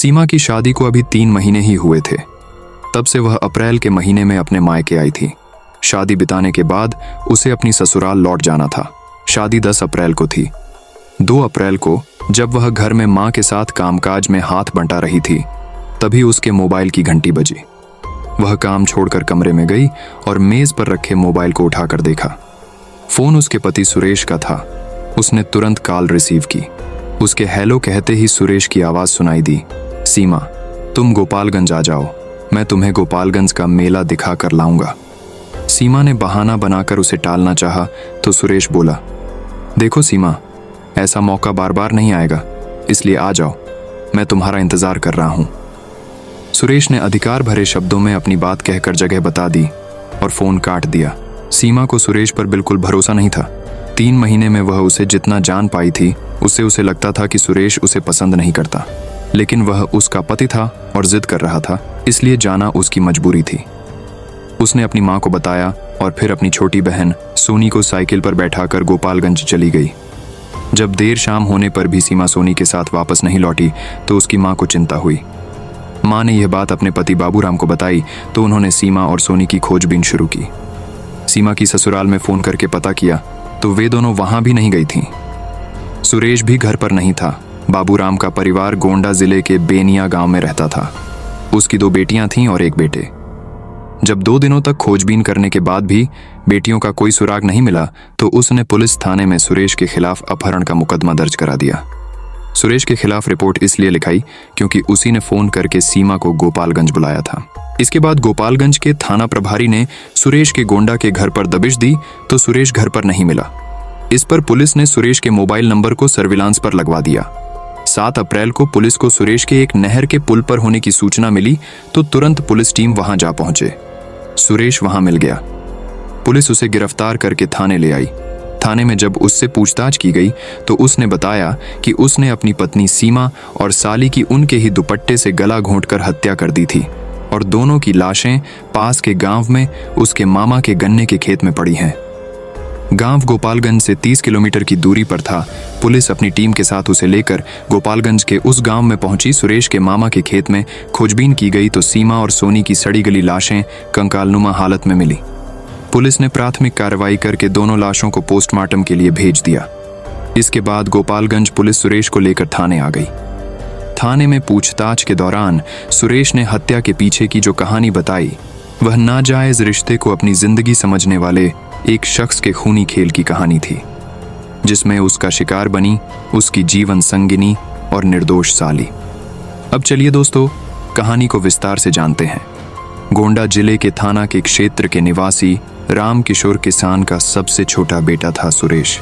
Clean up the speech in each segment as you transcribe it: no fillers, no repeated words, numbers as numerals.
सीमा की शादी को अभी 3 महीने ही हुए थे। तब से वह अप्रैल के महीने में अपने मायके आई थी। शादी बिताने के बाद उसे अपनी ससुराल लौट जाना था। शादी 10 अप्रैल को थी। 2 अप्रैल को जब वह घर में मां के साथ कामकाज में हाथ बंटा रही थी, तभी उसके मोबाइल की घंटी बजी। वह काम छोड़कर कमरे में गई और मेज पर रखे मोबाइल को उठाकर देखा। फोन उसके पति सुरेश का था। उसने तुरंत कॉल रिसीव की। उसके हेलो कहते ही सुरेश की आवाज सुनाई दी, सीमा, तुम गोपालगंज आ जाओ, मैं तुम्हें गोपालगंज का मेला दिखा कर लाऊंगा। सीमा ने बहाना बनाकर उसे टालना चाहा तो सुरेश बोला, देखो सीमा, ऐसा मौका बार बार नहीं आएगा, इसलिए आ जाओ, मैं तुम्हारा इंतजार कर रहा हूं। सुरेश ने अधिकार भरे शब्दों में अपनी बात कहकर जगह बता दी और फोन काट दिया। सीमा को सुरेश पर बिल्कुल भरोसा नहीं था। 3 महीने में वह उसे जितना जान पाई थी, उससे उसे लगता था कि सुरेश उसे पसंद नहीं करता, लेकिन वह उसका पति था और जिद कर रहा था, इसलिए जाना उसकी मजबूरी थी। उसने अपनी मां को बताया और फिर अपनी छोटी बहन सोनी को साइकिल पर बैठाकर गोपालगंज चली गई। जब देर शाम होने पर भी सीमा सोनी के साथ वापस नहीं लौटी तो उसकी मां को चिंता हुई। मां ने यह बात अपने पति बाबूराम को बताई तो उन्होंने सीमा और सोनी की खोजबीन शुरू की। सीमा की ससुराल में फोन करके पता किया तो वे दोनों वहां भी नहीं गई थीं। सुरेश भी घर पर नहीं था। बाबूराम का परिवार गोंडा जिले के बेनिया गांव में रहता था। उसकी 2 बेटियां थीं और 1 बेटे। जब 2 दिनों तक खोजबीन करने के बाद भी बेटियों का कोई सुराग नहीं मिला तो उसने पुलिस थाने में सुरेश के खिलाफ अपहरण का मुकदमा दर्ज करा दिया। सुरेश के खिलाफ रिपोर्ट इसलिए लिखाई क्योंकि उसी ने फोन करके सीमा को गोपालगंज बुलाया था। इसके बाद गोपालगंज के थाना प्रभारी ने सुरेश के गोंडा के घर पर दबिश दी तो सुरेश घर पर नहीं मिला। इस पर पुलिस ने सुरेश के मोबाइल नंबर को सर्विलांस पर लगवा दिया। 7 अप्रैल को पुलिस को सुरेश के एक नहर के पुल पर होने की सूचना मिली तो तुरंत पुलिस टीम वहां जा पहुंचे। सुरेश वहां मिल गया। पुलिस उसे गिरफ्तार करके थाने ले आई। थाने में जब उससे पूछताछ की गई तो उसने बताया कि उसने अपनी पत्नी सीमा और साली की उनके ही दुपट्टे से गला घोंटकर हत्या कर दी थी और दोनों की लाशें पास के गांव में उसके मामा के गन्ने के खेत में पड़ी हैं। गांव गोपालगंज से 30 किलोमीटर की दूरी पर था। पुलिस अपनी टीम के साथ उसे लेकर गोपालगंज के उस गांव में पहुंची। सुरेश के मामा के खेत में खोजबीन की गई तो सीमा और सोनी की सड़ी गली लाशें कंकालनुमा हालत में मिली। पुलिस ने प्राथमिक कार्रवाई करके दोनों लाशों को पोस्टमार्टम के लिए भेज दिया। इसके बाद गोपालगंज पुलिस सुरेश को लेकर थाने आ गई। थाने में पूछताछ के दौरान सुरेश ने हत्या के पीछे की जो कहानी बताई वह नाजायज रिश्ते को अपनी जिंदगी समझने वाले एक शख्स के खूनी खेल की कहानी थी, जिसमें उसका शिकार बनी उसकी जीवन संगिनी और निर्दोष साली। अब चलिए दोस्तों, कहानी को विस्तार से जानते हैं। गोंडा जिले के थाना के क्षेत्र के निवासी राम किशोर किसान का सबसे छोटा बेटा था सुरेश।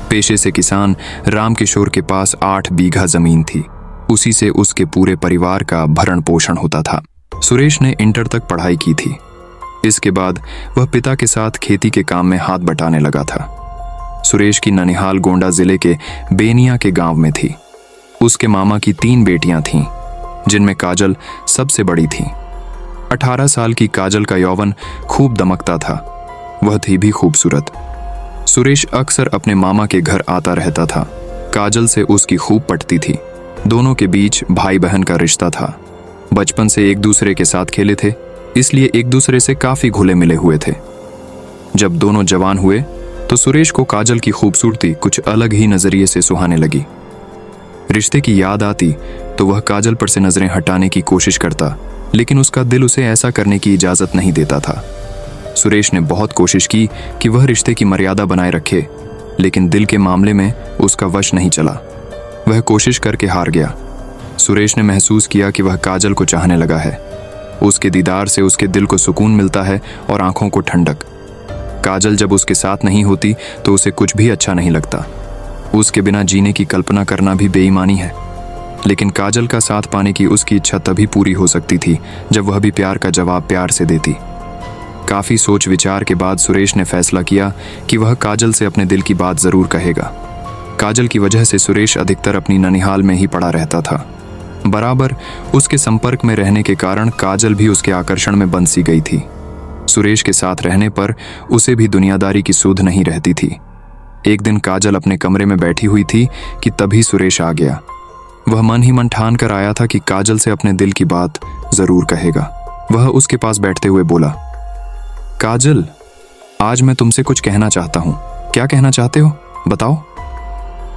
पेशे से किसान राम किशोर के पास 8 बीघा जमीन थी। उसी से उसके पूरे परिवार का भरण पोषण होता था। सुरेश ने इंटर तक पढ़ाई की थी। इसके बाद वह पिता के साथ खेती के काम में हाथ बटाने लगा था। सुरेश की ननिहाल गोंडा जिले के बेनिया के गांव में थी। उसके मामा की 3 बेटियां थीं, जिनमें काजल सबसे बड़ी थी। 18 साल की काजल का यौवन खूब दमकता था। वह थी भी खूबसूरत। सुरेश अक्सर अपने मामा के घर आता रहता था। काजल से उसकी खूब पटती थी। दोनों के बीच भाई बहन का रिश्ता था। बचपन से एक दूसरे के साथ खेले थे, इसलिए एक दूसरे से काफी घुले मिले हुए थे। जब दोनों जवान हुए तो सुरेश को काजल की खूबसूरती कुछ अलग ही नजरिए से सुहाने लगी। रिश्ते की याद आती तो वह काजल पर से नजरें हटाने की कोशिश करता, लेकिन उसका दिल उसे ऐसा करने की इजाजत नहीं देता था। सुरेश ने बहुत कोशिश की कि वह रिश्ते की मर्यादा बनाए रखे, लेकिन दिल के मामले में उसका वश नहीं चला। वह कोशिश करके हार गया। सुरेश ने महसूस किया कि वह काजल को चाहने लगा है। उसके दीदार से उसके दिल को सुकून मिलता है और आंखों को ठंडक। काजल जब उसके साथ नहीं होती तो उसे कुछ भी अच्छा नहीं लगता। उसके बिना जीने की कल्पना करना भी बेईमानी है। लेकिन काजल का साथ पाने की उसकी इच्छा तभी पूरी हो सकती थी जब वह भी प्यार का जवाब प्यार से देती। काफी सोच विचार के बाद सुरेश ने फैसला किया कि वह काजल से अपने दिल की बात जरूर कहेगा। काजल की वजह से सुरेश अधिकतर अपनी ननिहाल में ही पड़ा रहता था। बराबर उसके संपर्क में रहने के कारण काजल भी उसके आकर्षण में बंध सी गई थी। सुरेश के साथ रहने पर उसे भी दुनियादारी की सुध नहीं रहती थी। एक दिन काजल अपने कमरे में बैठी हुई थी कि तभी सुरेश आ गया। वह मन ही मन ठान कर आया था कि काजल से अपने दिल की बात जरूर कहेगा। वह उसके पास बैठते हुए बोला, काजल, आज मैं तुमसे कुछ कहना चाहता हूँ। क्या कहना चाहते हो, बताओ?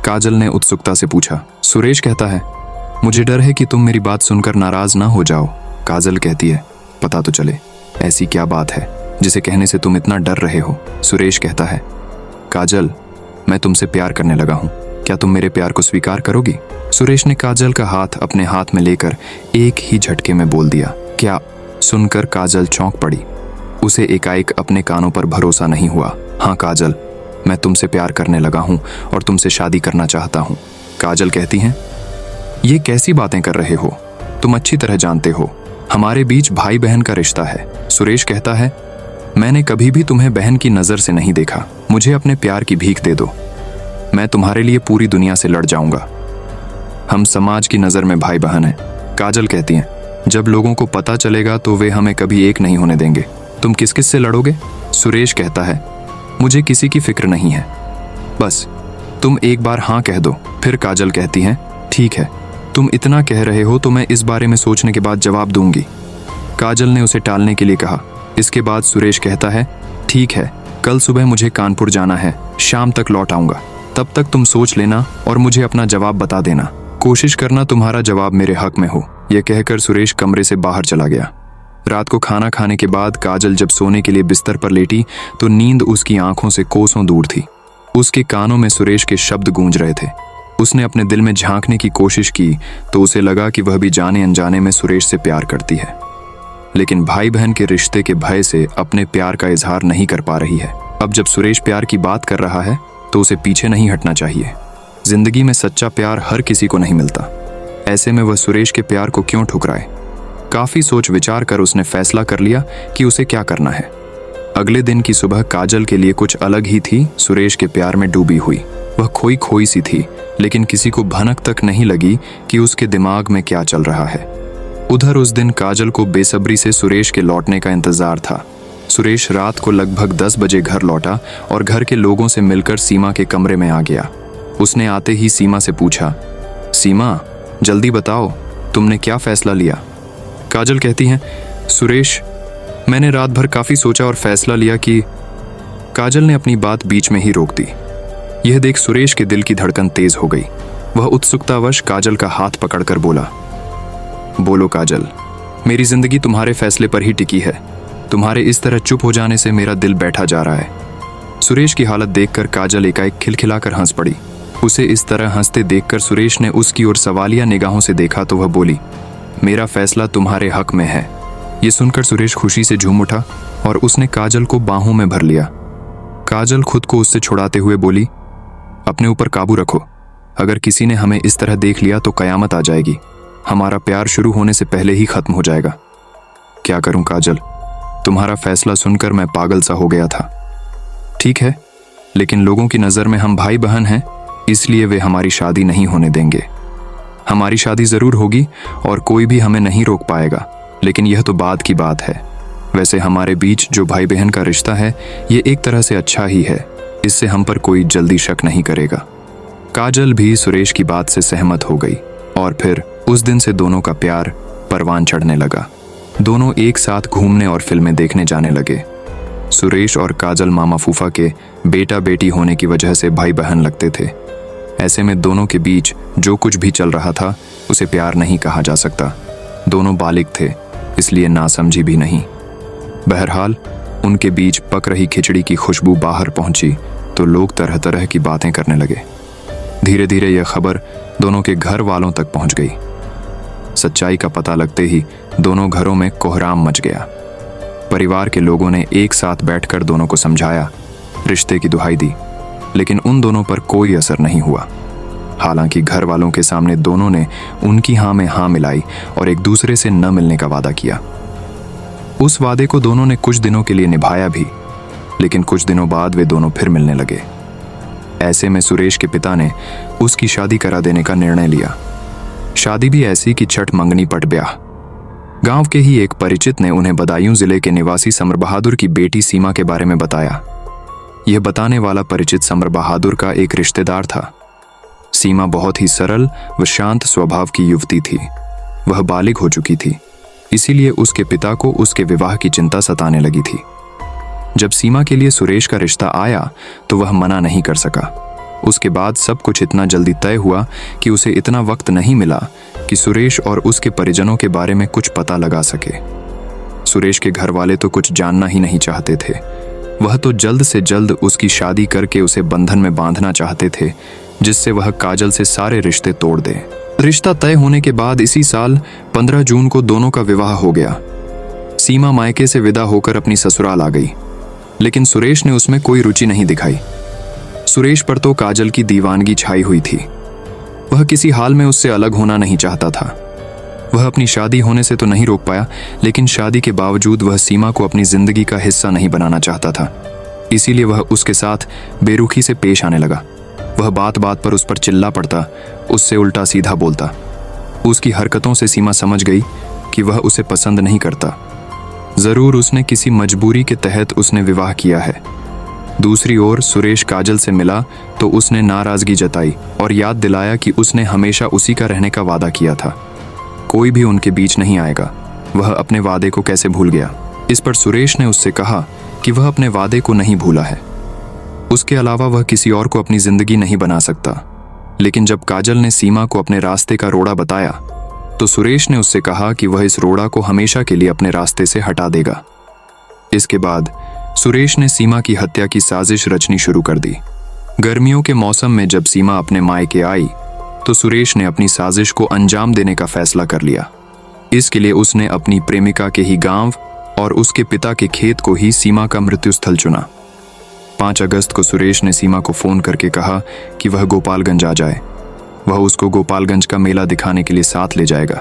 काजल ने उत्सुकता से पूछा। सुरेश कहता है, मुझे डर है कि तुम मेरी बात सुनकर नाराज ना हो जाओ। काजल कहती है, पता तो चले ऐसी क्या बात है जिसे कहने से तुम इतना डर रहे हो। सुरेश कहता है, काजल, मैं तुमसे प्यार करने लगा हूँ, क्या तुम मेरे प्यार को स्वीकार करोगी? सुरेश ने काजल का हाथ अपने हाथ में लेकर एक ही झटके में बोल दिया, क्या? सुनकर काजल चौंक पड़ी। उसे एकाएक अपने कानों पर भरोसा नहीं हुआ। हाँ काजल, मैं तुमसे प्यार करने लगा हूँ और तुमसे शादी करना चाहता हूँ। काजल कहती हैं, ये कैसी बातें कर रहे हो? तुम अच्छी तरह जानते हो हमारे बीच भाई बहन का रिश्ता है। सुरेश कहता है, मैंने कभी भी तुम्हें बहन की नज़र से नहीं देखा। मुझे अपने प्यार की भीख दे दो, मैं तुम्हारे लिए पूरी दुनिया से लड़ जाऊंगा। हम समाज की नज़र में भाई बहन हैं। काजल कहती हैं, जब लोगों को पता चलेगा तो वे हमें कभी एक नहीं होने देंगे। तुम किस किस से लड़ोगे? सुरेश कहता है, मुझे किसी की फिक्र नहीं है, बस तुम एक बार हाँ कह दो। फिर काजल कहती हैं, ठीक है, तुम इतना कह रहे हो तो मैं इस बारे में सोचने के बाद जवाब दूंगी। काजल ने उसे टालने के लिए कहा। इसके बाद सुरेश कहता है, ठीक है, कल सुबह मुझे कानपुर जाना है, शाम तक लौट आऊंगा। तब तक तुम सोच लेना और मुझे अपना जवाब बता देना। कोशिश करना तुम्हारा जवाब मेरे हक में हो। यह कहकर सुरेश कमरे से बाहर चला गया। रात को खाना खाने के बाद काजल जब सोने के लिए बिस्तर पर लेटी तो नींद उसकी आंखों से कोसों दूर थी। उसके कानों में सुरेश के शब्द गूंज रहे थे। उसने अपने दिल में झांकने की कोशिश की तो उसे लगा कि वह भी जाने अनजाने में सुरेश से प्यार करती है, लेकिन भाई बहन के रिश्ते के भय से अपने प्यार का इजहार नहीं कर पा रही है। अब जब सुरेश प्यार की बात कर रहा है तो उसे पीछे नहीं हटना चाहिए। जिंदगी में सच्चा प्यार हर किसी को नहीं मिलता, ऐसे में वह सुरेश के प्यार को क्यों ठुकराए? काफी सोच विचार कर उसने फैसला कर लिया कि उसे क्या करना है। अगले दिन की सुबह काजल के लिए कुछ अलग ही थी। सुरेश के प्यार में डूबी हुई वह खोई खोई सी थी, लेकिन किसी को भनक तक नहीं लगी कि उसके दिमाग में क्या चल रहा है। उधर उस दिन काजल को बेसब्री से सुरेश के लौटने का इंतजार था। सुरेश रात को लगभग 10 बजे घर लौटा और घर के लोगों से मिलकर सीमा के कमरे में आ गया। उसने आते ही सीमा से पूछा, सीमा, जल्दी बताओ, तुमने क्या फैसला लिया? काजल कहती हैं, सुरेश, मैंने रात भर काफी सोचा और फैसला लिया कि। काजल ने अपनी बात बीच में ही रोक दी। यह देख सुरेश के दिल की धड़कन तेज हो गई। वह उत्सुकतावश काजल का हाथ पकड़कर बोला, बोलो काजल, मेरी जिंदगी तुम्हारे फैसले पर ही टिकी है। तुम्हारे इस तरह चुप हो जाने से मेरा दिल बैठा जा रहा है। सुरेश की हालत देखकर काजल एकाएक खिलखिलाकर हंस पड़ी। उसे इस तरह हंसते देखकर सुरेश ने उसकी ओर सवालिया निगाहों से देखा तो वह बोली, मेरा फैसला तुम्हारे हक में है। ये सुनकर सुरेश खुशी से झूम उठा और उसने काजल को बाहों में भर लिया। काजल खुद को उससे छुड़ाते हुए बोली, अपने ऊपर काबू रखो, अगर किसी ने हमें इस तरह देख लिया तो कयामत आ जाएगी। हमारा प्यार शुरू होने से पहले ही खत्म हो जाएगा। क्या करूं काजल, तुम्हारा फैसला सुनकर मैं पागल सा हो गया था। ठीक है, लेकिन लोगों की नज़र में हम भाई बहन हैं, इसलिए वे हमारी शादी नहीं होने देंगे। हमारी शादी जरूर होगी और कोई भी हमें नहीं रोक पाएगा, लेकिन यह तो बाद की बात है। वैसे हमारे बीच जो भाई बहन का रिश्ता है ये एक तरह से अच्छा ही है, इससे हम पर कोई जल्दी शक नहीं करेगा। काजल भी सुरेश की बात से सहमत हो गई और फिर उस दिन से दोनों का प्यार परवान चढ़ने लगा। दोनों एक साथ घूमने और फिल्में देखने जाने लगे। सुरेश और काजल मामा फूफा के बेटा बेटी होने की वजह से भाई बहन लगते थे। ऐसे में दोनों के बीच जो कुछ भी चल रहा था उसे प्यार नहीं कहा जा सकता। दोनों बालिग थे, इसलिए नासमझी भी नहीं। बहरहाल उनके बीच पक रही खिचड़ी की खुशबू बाहर पहुंची तो लोग तरह तरह की बातें करने लगे। धीरे धीरे यह खबर दोनों के घर वालों तक पहुंच गई। सच्चाई का पता लगते ही दोनों घरों में कोहराम मच गया। परिवार के लोगों ने एक साथ बैठकर दोनों को समझाया, रिश्ते की दुहाई दी, लेकिन उन दोनों पर कोई असर नहीं हुआ। हालांकि घर वालों के सामने दोनों ने उनकी हाँ में हाँ मिलाई और एक दूसरे से न मिलने का वादा किया। उस वादे को दोनों ने कुछ दिनों के लिए निभाया भी, लेकिन कुछ दिनों बाद वे दोनों फिर मिलने लगे। ऐसे में सुरेश के पिता ने उसकी शादी करा देने का निर्णय लिया। शादी भी ऐसी कि छठ मंगनी पट ब्याह। गांव के ही एक परिचित ने उन्हें बदायूं जिले के निवासी समर बहादुर की बेटी सीमा के बारे में बताया। यह बताने वाला परिचित समर बहादुर का एक रिश्तेदार था। सीमा बहुत ही सरल व शांत स्वभाव की युवती थी। वह बालिग हो चुकी थी, इसीलिए उसके पिता को उसके विवाह की चिंता सताने लगी थी। जब सीमा के लिए सुरेश का रिश्ता आया तो वह मना नहीं कर सका। उसके बाद सब कुछ इतना जल्दी तय हुआ कि उसे इतना वक्त नहीं मिला कि सुरेश और उसके परिजनों के बारे में कुछ पता लगा सके। सुरेश के घर वाले तो कुछ जानना ही नहीं चाहते थे। वह तो जल्द से जल्द उसकी शादी करके उसे बंधन में बांधना चाहते थे, जिससे वह काजल से सारे रिश्ते तोड़ दे। रिश्ता तय होने के बाद इसी साल 15 जून को दोनों का विवाह हो गया। सीमा मायके से विदा होकर अपनी ससुराल आ गई, लेकिन सुरेश ने उसमें कोई रुचि नहीं दिखाई। सुरेश पर तो काजल की दीवानगी छाई हुई थी। वह किसी हाल में उससे अलग होना नहीं चाहता था। वह अपनी शादी होने से तो नहीं रोक पाया, लेकिन शादी के बावजूद वह सीमा को अपनी जिंदगी का हिस्सा नहीं बनाना चाहता था। इसीलिए वह उसके साथ बेरुखी से पेश आने लगा। वह बात बात पर उस पर चिल्ला पड़ता, उससे उल्टा सीधा बोलता। उसकी हरकतों से सीमा समझ गई कि वह उसे पसंद नहीं करता। जरूर उसने किसी मजबूरी के तहत उसने विवाह किया है। दूसरी ओर सुरेश काजल से मिला तो उसने नाराजगी जताई और याद दिलाया कि उसने हमेशा उसी का रहने का वादा किया था। कोई भी उनके बीच नहीं आएगा। वह अपने वादे को कैसे भूल गया? इस पर सुरेश ने उससे कहा कि वह अपने वादे को नहीं भूला है। उसके अलावा वह किसी और को अपनी जिंदगी नहीं बना सकता। लेकिन जब काजल ने सीमा को अपने रास्ते का रोड़ा बताया तो सुरेश ने उससे कहा कि वह इस रोड़ा को हमेशा के लिए अपने रास्ते से हटा देगा। इसके बाद सुरेश ने सीमा की हत्या की साजिश रचनी शुरू कर दी। गर्मियों के मौसम में जब सीमा अपने मायके आई तो सुरेश ने अपनी साजिश को अंजाम देने का फैसला कर लिया। इसके लिए उसने अपनी प्रेमिका के ही गांव और उसके पिता के खेत को ही सीमा का मृत्यु स्थल चुना। 5 अगस्त को सुरेश ने सीमा को फोन करके कहा कि वह गोपालगंज आ जाए। वह उसको गोपालगंज का मेला दिखाने के लिए साथ ले जाएगा।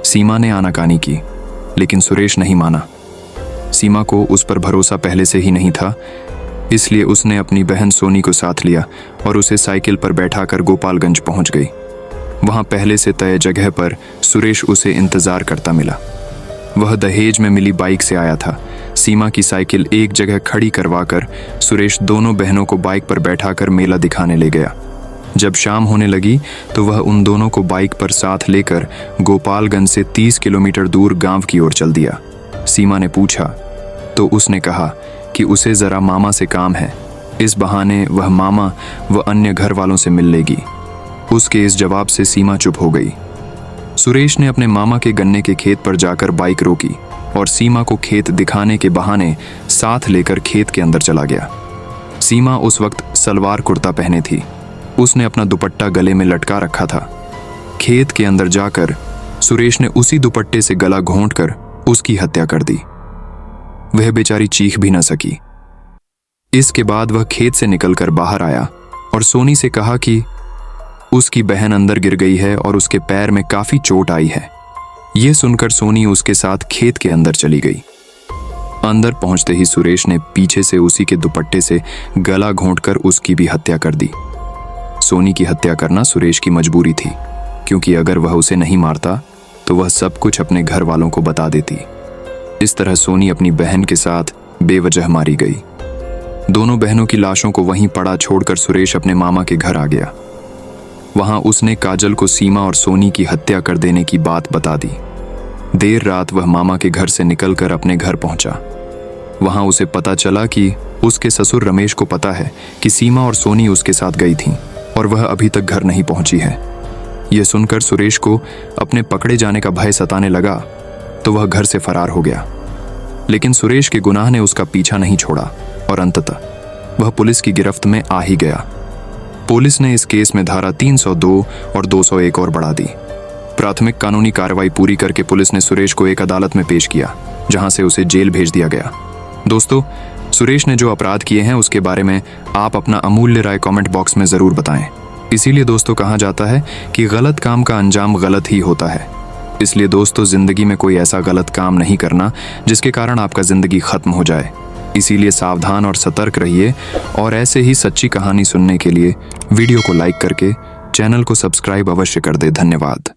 सीमा ने आनाकानी की, लेकिन सुरेश नहीं माना। सीमा को उस पर भरोसा पहले से ही नहीं था, इसलिए उसने अपनी बहन सोनी को साथ लिया और उसे साइकिल पर बैठाकर गोपालगंज पहुंच गई। वहां पहले से तय जगह पर सुरेश उसे इंतजार करता मिला। वह दहेज में मिली बाइक से आया था। सीमा की साइकिल एक जगह खड़ी करवाकर सुरेश दोनों बहनों को बाइक पर बैठाकर मेला दिखाने ले गया। जब शाम होने लगी तो वह उन दोनों को बाइक पर साथ लेकर गोपालगंज से 30 किलोमीटर दूर गांव की ओर चल दिया। सीमा ने पूछा तो उसने कहा कि उसे जरा मामा से काम है। इस बहाने वह मामा व अन्य घर वालों से मिल लेगी। उसके इस जवाब से सीमा चुप हो गई। सुरेश ने अपने मामा के गन्ने के खेत पर जाकर बाइक रोकी और सीमा को खेत दिखाने के बहाने साथ लेकर खेत के अंदर चला गया। सीमा उस वक्त सलवार कुर्ता पहने थी। उसने अपना दुपट्टा गले में लटका रखा था। खेत के अंदर जाकर सुरेश ने उसी दुपट्टे से गला घोंटकर उसकी हत्या कर दी। वह बेचारी चीख भी न सकी। इसके बाद वह खेत से निकलकर बाहर आया और सोनी से कहा कि उसकी बहन अंदर गिर गई है और उसके पैर में काफी चोट आई है। यह सुनकर सोनी उसके साथ खेत के अंदर चली गई। अंदर पहुंचते ही सुरेश ने पीछे से उसी के दुपट्टे से गला घोंटकर उसकी भी हत्या कर दी। सोनी की हत्या करना सुरेश की मजबूरी थी, क्योंकि अगर वह उसे नहीं मारता तो वह सब कुछ अपने घर वालों को बता देती। इस तरह सोनी अपनी बहन के साथ बेवजह मारी गई। दोनों बहनों की लाशों को वहीं पड़ा छोड़कर सुरेश अपने मामा के घर आ गया। वहां उसने काजल को सीमा और सोनी की हत्या कर देने की बात बता दी। देर रात वह मामा के घर से निकलकर अपने घर पहुंचा। वहां उसे पता चला कि उसके ससुर रमेश को पता है कि सीमा और सोनी उसके साथ गई थीं और वह अभी तक घर नहीं पहुंची है। यह सुनकर सुरेश को अपने पकड़े जाने का भय सताने लगा तो वह घर से फरार हो गया। लेकिन सुरेश के गुनाह ने उसका पीछा नहीं छोड़ा और अंततः वह पुलिस की गिरफ्त में आ ही गया। पुलिस ने इस केस में धारा 302 और 201 और बढ़ा दी। प्राथमिक कानूनी कार्रवाई पूरी करके पुलिस ने सुरेश को एक अदालत में पेश किया, जहां से उसे जेल भेज दिया गया। दोस्तों, सुरेश ने जो अपराध किए हैं उसके बारे में आप अपना अमूल्य राय कमेंट बॉक्स में जरूर बताएं। इसीलिए दोस्तों कहा जाता है कि गलत काम का अंजाम गलत ही होता है। इसलिए दोस्तों, जिंदगी में कोई ऐसा गलत काम नहीं करना जिसके कारण आपका जिंदगी खत्म हो जाए। इसीलिए सावधान और सतर्क रहिए और ऐसे ही सच्ची कहानी सुनने के लिए वीडियो को लाइक करके चैनल को सब्सक्राइब अवश्य कर दे। धन्यवाद।